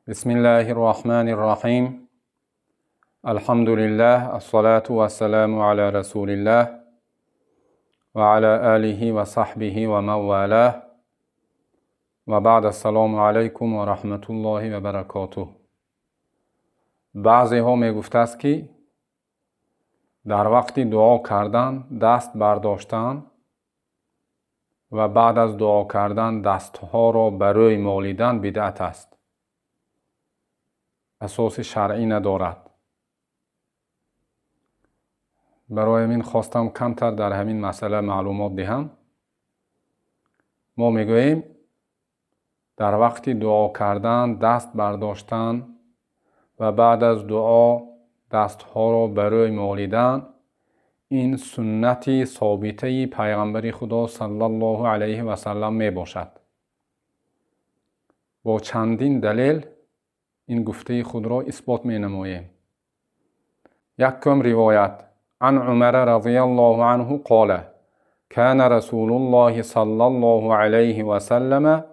بسم الله الرحمن الرحيم الحمد لله الصلاة والسلام على رسول الله وعلى آله وصحبه ومن والاه وبعد السلام علیکم و رحمت الله و برکاته. بعضی ها می گفته است که در وقت دعا کردن دست برداشتن و بعد از دعا کردن دستها را برای مالیدن بدعت است. اساس شرعی ندارد. برای من خواستم کمتر در همین مسئله معلومات دهم. ما میگوییم در وقت دعا کردن دست برداشتن و بعد از دعا دستها را برای مالیدن این سنت ثابته پیغمبر خدا صلی الله علیه و سلم می باشد. با چندین دلیل این گفته خود را اثبات می نماییم. یکم روایت عن عمر رضی الله عنه قال كان رسول الله صلی الله علیه و سلم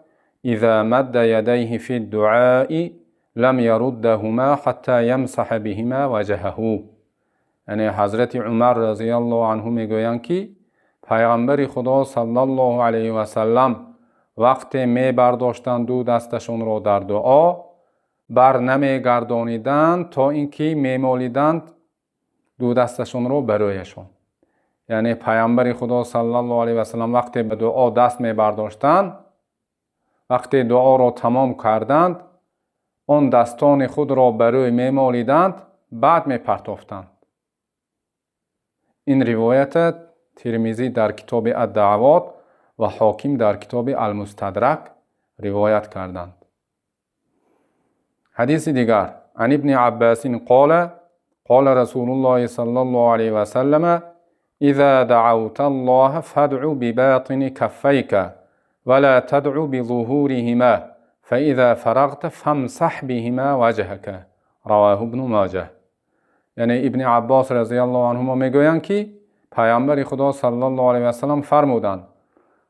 اذا مد يديه في الدعاء لم يردهما حتى يمسح بهما وجهه. یعنی حضرت عمر رضی الله عنه میگویند که پیغمبر خدا صلی الله علیه و سلم وقت می برداشتند دو دستشون را در دعا بر نمی گردانیدند تا اینکه می مالیدند دو دستشون را برایشان. یعنی پیغمبر خدا صلی الله علیه و سلم وقتی به دعا دست می برداشتند، وقتی دعا را تمام کردند آن دستان خود را برای می مالیدند بعد می پرتافتند. این روایت ترمذی در کتاب الدعوات و حاکم در کتاب المستدرک روایت کردند. حدیث دیگر عن ابن عباس قال قال رسول الله صلی الله علیه و سلم اذا دعوت الله فادع بباطن كفيك ولا تدع بظهورهما فاذا فرغت فامسح بهما وجهك. رواه ابن ماجه. یعنی ابن عباس رضی الله عنهما میگویند که پیامبر خدا صلی الله علیه و سلم فرمودند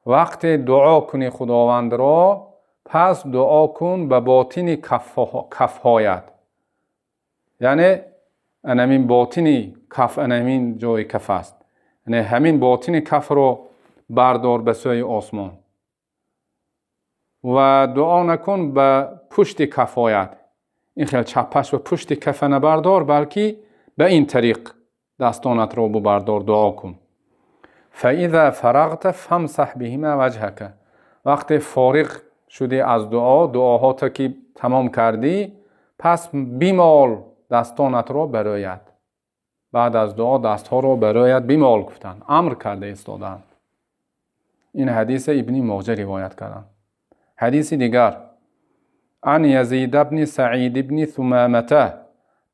وقتی دعا کنی خداوند را پس دعا کن به باطن کفهایت. یعنی همین باطن کف همین جای کف است. یعنی همین باطن کف رو بردار به سوی آسمان و دعا نکن به پشت کفایت. این خیلی چپش و پشت کف نبردار بلکه به این طریق دستانت را بردار دعا کن. فاذا فرغت فامسح بهما وجهك. وقتی فارغ شدی از دعاهات که تمام کردی پس بیمال دستانت را برایت. بعد از دعا دستها را برایت بیمال گفتند. امر کرده ایستادند. این حدیث ابن ماجه روایت کردند. حدیث دیگر عن یزید بن سعید بن ثمامة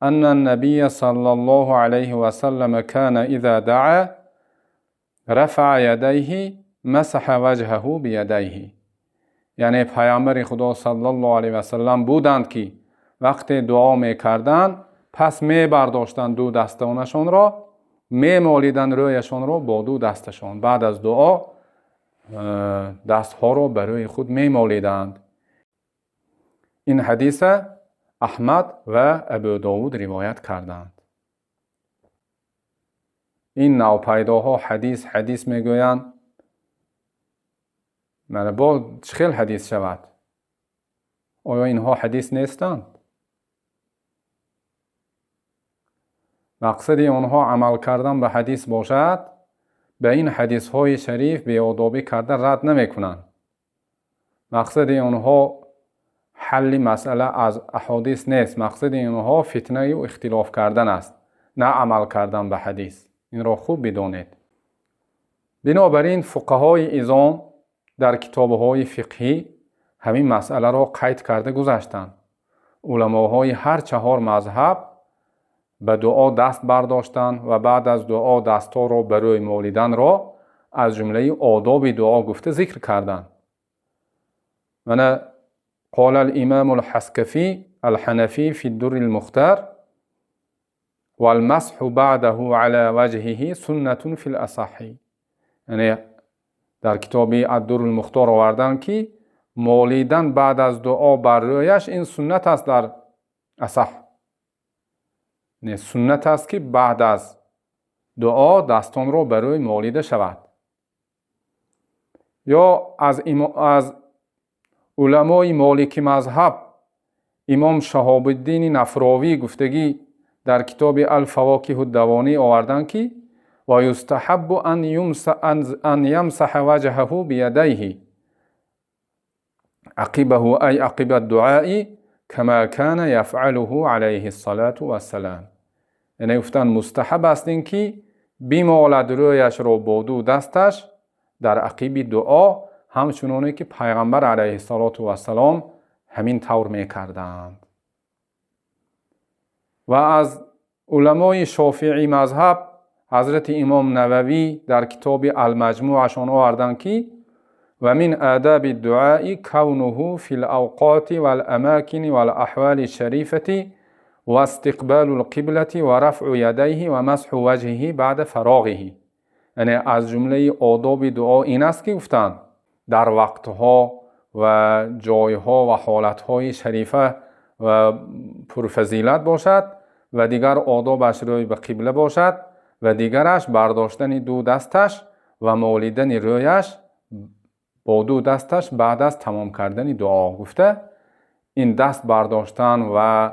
ان النبي صلی الله علیه و سلم كان اذا دعا رفع یدیه مسح وجهه بیدیه. یعنی پیامبر خدا صلی الله علیه و سلم بودند که وقتی دعا میکردند پس می برداشتند دو دستانشان را می مالیدند رویشان را با دو دستشان. بعد از دعا دستها را برای خود می مالیدند. این حدیث احمد و ابو داود روایت کردند. این نوپیداها حدیث میگویند من با چخیل حدیث شود؟ آیا اینها حدیث نیستند؟ مقصد آنها عمل کردن به حدیث باشد به این حدیث های شریف بیادابی کرده رد نمی کنند. مقصد آنها حل مسئله از احادیث نیست. مقصد آنها فتنه و اختلاف کردن است، نه عمل کردن به حدیث. این را خوب بدانید. بنابراین فقهای اعظم در کتاب‌های فقهی همین مسئله را قید کرده گذاشتند. علماهای هر چهار مذهب به دعا دست برداشتند و بعد از دعا دستها را برای مالیدن را از جمله آداب دعا گفته ذکر کردند. قال الامام الحسكفي الحنفي في الدر المختار والمسح بعده على وجهه سنة في الأصح. یعنی در کتاب الدر المختار آوردند که مالیدن بعد از دعا بر رویش این سنت است در اصح. نه سنت است که بعد از دعا دستان را بر روی مالیده شود. یا از علمای مالکی مذهب امام شهاب الدین نفراوی گفتگی در کتاب الفواکه الدوانی آوردن که و یستحب ان یمسح وجهه بیدیه عقبه ای عقب الدعاء کما کان یفعله علیه الصلاة والسلام. یعنی گفتن مستحب است این که بمالد رویش را با دو دستش در عقب دعا همچنانی که پیغمبر علیه السلام همین طور میکردند. و از علمای شافعی مذهب حضرت امام نووی در کتاب المجموعشان آوردند که و من آداب الدعاء کونه فی الاوقات والاماکن والاحوال الشریفة و استقبال القبلة و رفع یدیه و مسح وجهه بعد فراغه. یعنی از جمله آداب دعا این است که گفتند در وقتها و جایها و حالتهای شریفه و پرفضیلت باشد و دیگر آدابش روی به قبله باشد و دیگرش برداشتن دو دستش و مالیدن رویش با دو دستش بعد از تمام کردن دعا. گفته این دست برداشتن و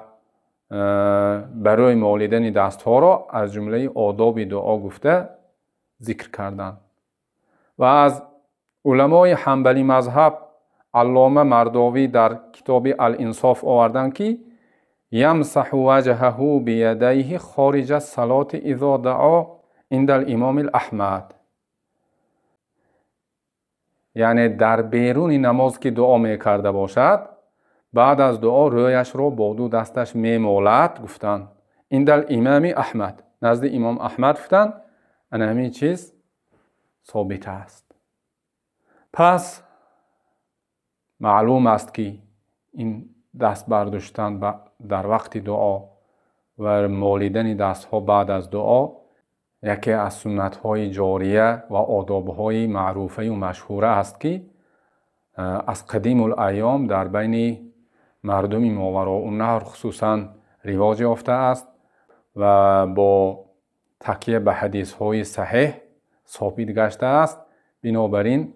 برای مالیدن دست ها را از جمله آداب دعا گفته ذکر کردن. و از علمای حنبلی مذهب علامه مرداوی در کتاب الانصاف آوردن که یمسح وجهه بیدیه خارج الصلاة اذا دعا عند الامام الاحمد. یعنی در بیرون نماز که دعا میکرده باشد بعد از دعا رویش را با دو دستش میمالد. گفتن عند الامام احمد، نزد امام احمد گفتن ان همین چیز ثابت است. پس معلوم است که این دست برداشتن در وقت دعا و مالیدن دست ها بعد از دعا یکی از سنت های جاریه و آداب های معروفه و مشهوره است که از قدیم الایام در بین مردم ماوراءالنهر خصوصا رواج یافته است و با تکیه به حدیث های صحیح ثابت گشته است. بنابراین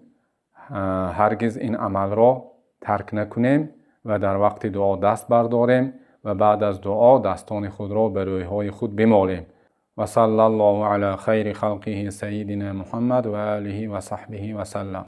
هرگز این عمل را ترک نکنیم و در وقت دعا دست برداریم و بعد از دعا دستان خود را به رویهای خود بمالیم. و صلی الله علی خیر خلقه سیدنا محمد و آله و صحبه و سلم.